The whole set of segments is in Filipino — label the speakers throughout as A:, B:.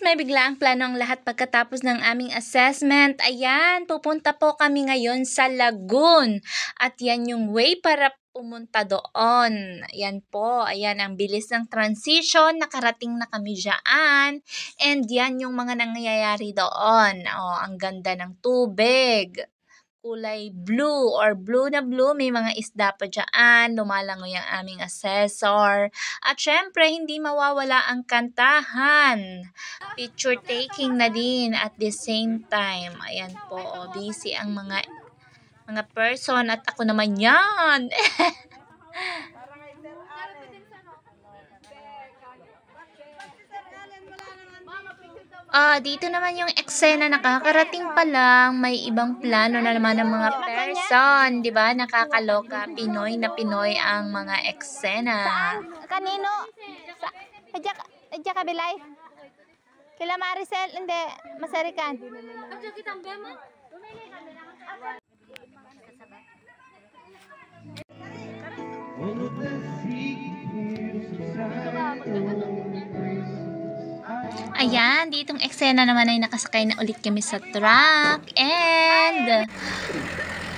A: may biglaang plano ang lahat pagkatapos ng aming assessment. Ayan, pupunta po kami ngayon sa Lagoon. At yan yung way para pumunta doon. Ayan po, ayan ang bilis ng transition. Nakarating na kami dyan. And yan yung mga nangyayari doon. Oh, ang ganda ng tubig. Kulay blue or blue na blue. May mga isda pa dyan. Lumalangoy ang aming assessor. At syempre, hindi mawawala ang kantahan. Picture taking na din at the same time. Ayan po, busy ang mga person at ako naman yan. Dito naman yung eksena, nakakarating pa lang, may ibang plano na naman ng mga person, 'di ba? Nakakaloka, Pinoy na Pinoy ang mga eksena.
B: Kanino? Adya kabilay? Kila Maricel, hindi, masarikan.
A: Ayan, ditong eksena naman ay nakasakay na ulit kami sa truck and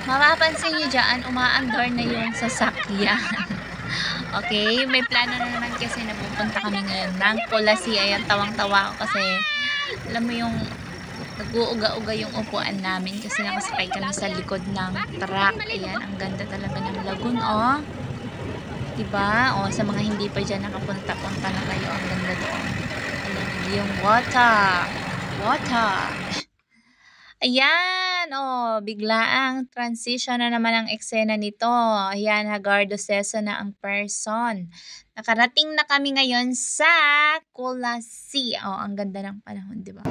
A: mapapansin nyo dyan, umaandar na yung sasakyan. Okay, may plano na naman kasi na pupunta kami ngayon ng Colasi. Ayan, tawang-tawa ako kasi alam mo yung nag-uuga-uga yung upuan namin kasi nakasakay kami sa likod ng truck. Ayan, ang ganda talaga ng lagoon, oh. Diba? O, sa mga hindi pa dyan nakapunta-punta na kayo, ang ganda doon. Ayan, yung water. Ayan, oh, biglaang transition na naman ang eksena nito. Ayan, Hagardo Sesa na ang person. Nakarating na kami ngayon sa Colasi. Oh, ang ganda ng panahon, diba?